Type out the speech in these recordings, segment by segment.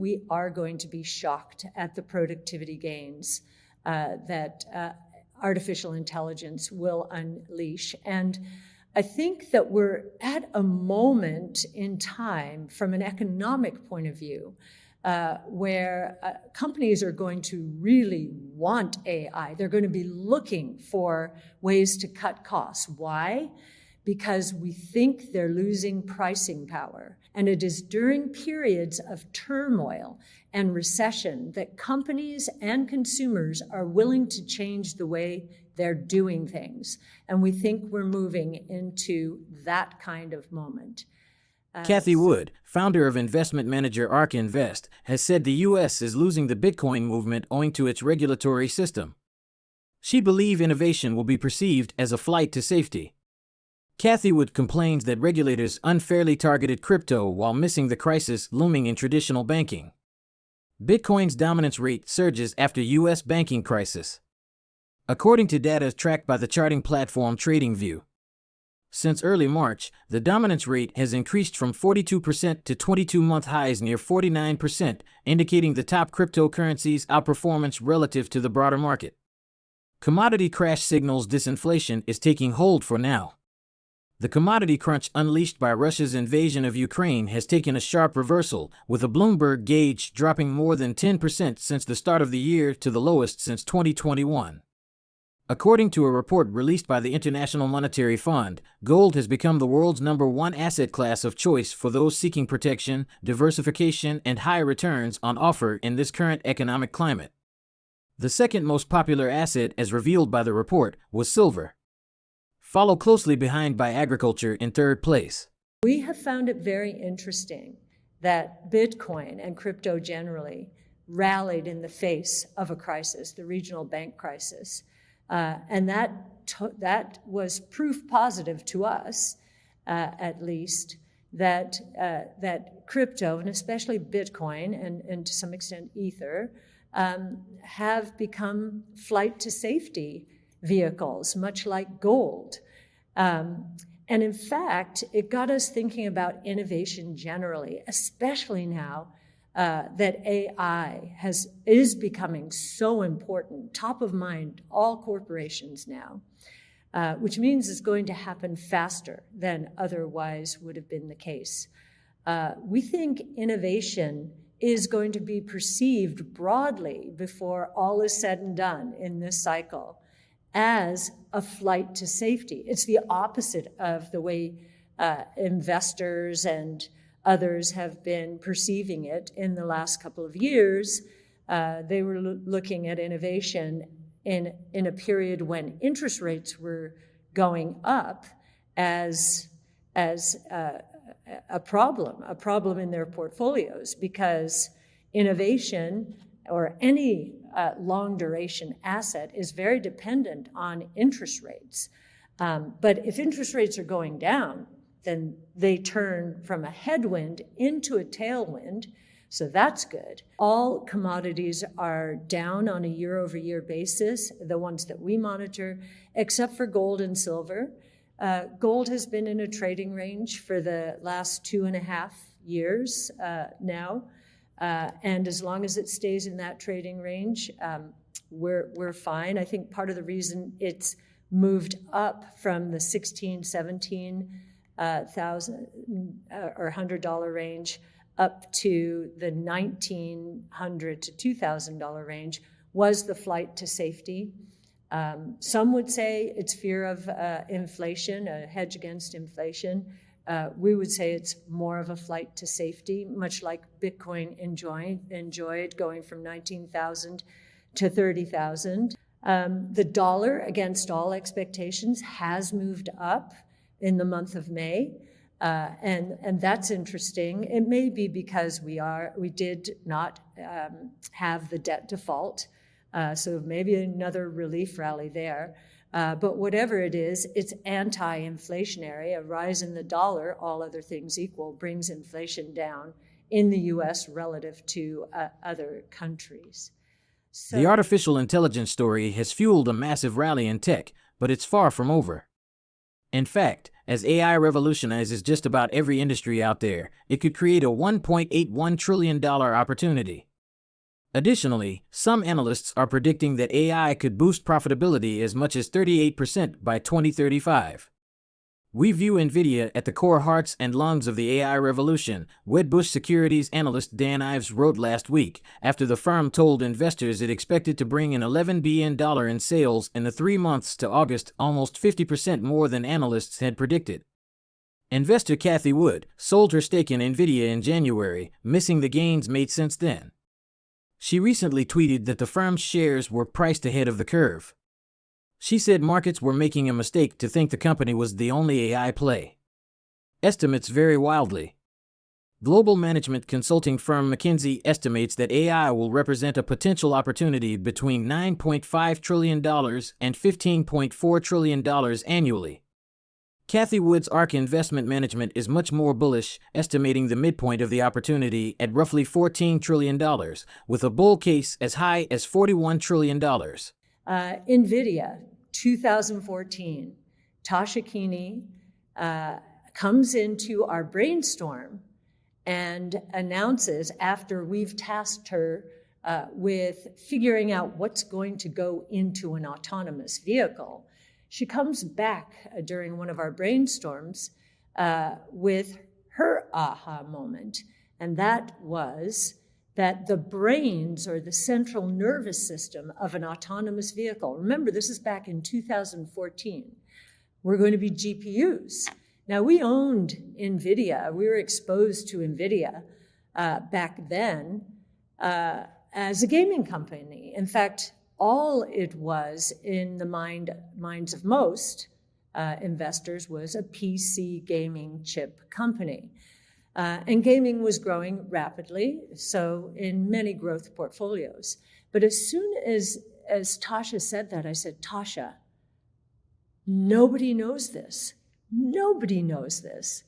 We are going to be shocked at the productivity gains that artificial intelligence will unleash. And I think that we're at a moment in time from an economic point of view where companies are going to really want AI. They're going to be looking for ways to cut costs. Why? Because we think they're losing pricing power. And it is during periods of turmoil and recession that companies and consumers are willing to change the way they're doing things. And we think we're moving into that kind of moment. Cathie Wood, founder of investment manager ARK Invest, has said the U.S. is losing the Bitcoin movement owing to its regulatory system. She believes innovation will be perceived as a flight to safety. Cathie Wood complains that regulators unfairly targeted crypto while missing the crisis looming in traditional banking. Bitcoin's dominance rate surges after U.S. banking crisis. According to data tracked by the charting platform TradingView, since early March, the dominance rate has increased from 42% to 22-month highs near 49%, indicating the top cryptocurrencies' outperformance relative to the broader market. Commodity crash signals disinflation is taking hold for now. The commodity crunch unleashed by Russia's invasion of Ukraine has taken a sharp reversal, with a Bloomberg gauge dropping more than 10% since the start of the year to the lowest since 2021. According to a report released by the International Monetary Fund, gold has become the world's #1 asset class of choice for those seeking protection, diversification, and high returns on offer in this current economic climate. The second most popular asset, as revealed by the report, was silver, followed closely behind by agriculture in third place. We have found it very interesting that Bitcoin and crypto generally rallied in the face of a crisis, the regional bank crisis. And that was proof positive to us, at least, that crypto, and especially Bitcoin and to some extent Ether, have become flight to safety vehicles, much like gold. And in fact, it got us thinking about innovation generally, especially now that AI is becoming so important, top of mind, all corporations now, which means it's going to happen faster than otherwise would have been the case. We think innovation is going to be perceived broadly before all is said and done in this cycle as a flight to safety. It's the opposite of the way investors and others have been perceiving it in the last couple of years. They were looking at innovation in a period when interest rates were going up as a problem in their portfolios, because innovation or any long duration asset is very dependent on interest rates. But if interest rates are going down, then they turn from a headwind into a tailwind, so that's good. All commodities are down on a year-over-year basis, the ones that we monitor, except for gold and silver. Gold has been in a trading range for the last 2.5 years now, and as long as it stays in that trading range, we're fine. I think part of the reason it's moved up from the 16, 17 thousand or $100 range up to the $1,900 to $2,000 range was the flight to safety. Some would say it's fear of inflation, a hedge against inflation. We would say it's more of a flight to safety, much like Bitcoin enjoyed going from 19,000 to 30,000. The dollar, against all expectations, has moved up in the month of May, and that's interesting. It may be because we did not have the debt default, so maybe another relief rally there. But whatever it is, it's anti-inflationary. A rise in the dollar, all other things equal, brings inflation down in the U.S. relative to other countries. So, the artificial intelligence story has fueled a massive rally in tech, but it's far from over. In fact, as AI revolutionizes just about every industry out there, it could create a $1.81 trillion opportunity. Additionally, some analysts are predicting that AI could boost profitability as much as 38% by 2035. We view NVIDIA at the core hearts and lungs of the AI revolution, Wedbush Securities analyst Dan Ives wrote last week, after the firm told investors it expected to bring in $11 billion in sales in the 3 months to August, almost 50% more than analysts had predicted. Investor Cathie Wood sold her stake in NVIDIA in January, missing the gains made since then. She recently tweeted that the firm's shares were priced ahead of the curve. She said markets were making a mistake to think the company was the only AI play. Estimates vary wildly. Global management consulting firm McKinsey estimates that AI will represent a potential opportunity between $9.5 trillion and $15.4 trillion annually. Cathie Wood's ARK Investment Management is much more bullish, estimating the midpoint of the opportunity at roughly $14 trillion, with a bull case as high as $41 trillion. NVIDIA, 2014, Tasha Keeney comes into our brainstorm and announces, after we've tasked her with figuring out what's going to go into an autonomous vehicle, she comes back during one of our brainstorms with her aha moment, and that was that the brains or the central nervous system of an autonomous vehicle, remember this is back in 2014, were going to be GPUs. Now we owned NVIDIA, we were exposed to NVIDIA back then as a gaming company. In fact, all it was in the minds of most investors was a PC gaming chip company. And gaming was growing rapidly, so in many growth portfolios. But as soon as Tasha said that, I said, Tasha, nobody knows this. Nobody knows this.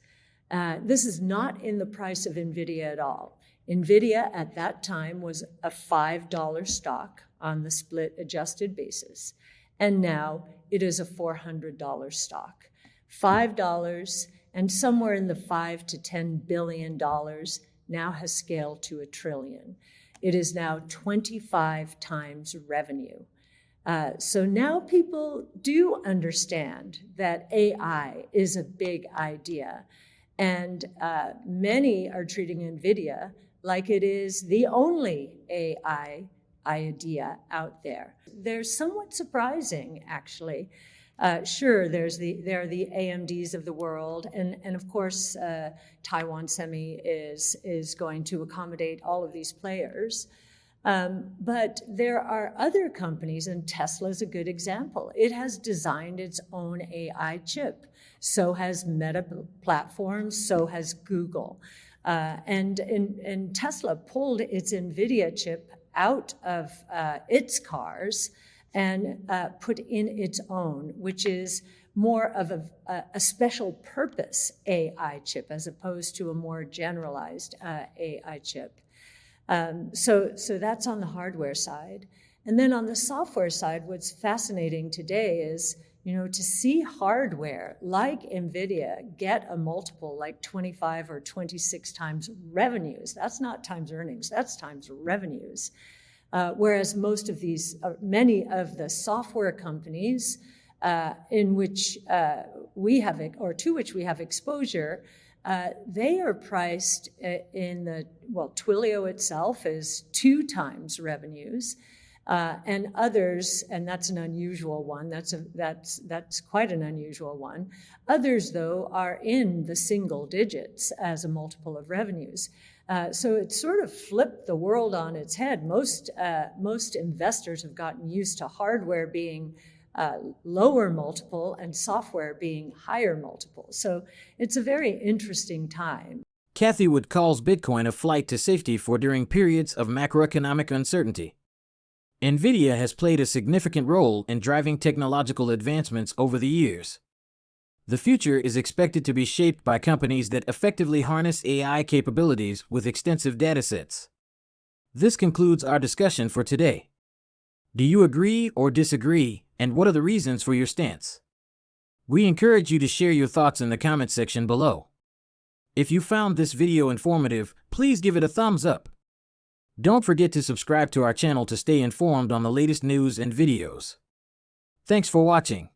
This is not in the price of NVIDIA at all. NVIDIA at that time was a $5 stock on the split adjusted basis. And now it is a $400 stock. $5 and somewhere in the $5 to $10 billion now has scaled to $1 trillion. It is now 25 times revenue. So now people do understand that AI is a big idea. And many are treating NVIDIA like it is the only AI idea out there. They're somewhat surprising, actually. Sure, there are the AMDs of the world, and of course, Taiwan Semi is going to accommodate all of these players. But there are other companies, and Tesla is a good example. It has designed its own AI chip. So has Meta Platforms, so has Google. And Tesla pulled its NVIDIA chip out of its cars and put in its own, which is more of a special purpose AI chip as opposed to a more generalized AI chip. So that's on the hardware side. And then on the software side, what's fascinating today is, to see hardware like NVIDIA get a multiple like 25 or 26 times revenues. That's not times earnings, that's times revenues. Whereas many of the software companies in which we have, or to which we have exposure, they are priced Twilio itself is 2 times revenues, and others, and that's an unusual one. That's quite an unusual one. Others, though, are in the single digits as a multiple of revenues. So it sort of flipped the world on its head. Most investors have gotten used to hardware being lower multiple and software being higher multiple. So it's a very interesting time. Cathie Wood calls Bitcoin a flight to safety for during periods of macroeconomic uncertainty. NVIDIA has played a significant role in driving technological advancements over the years. The future is expected to be shaped by companies that effectively harness AI capabilities with extensive datasets. This concludes our discussion for today. Do you agree or disagree, and what are the reasons for your stance? We encourage you to share your thoughts in the comment section below. If you found this video informative, please give it a thumbs up. Don't forget to subscribe to our channel to stay informed on the latest news and videos. Thanks for watching.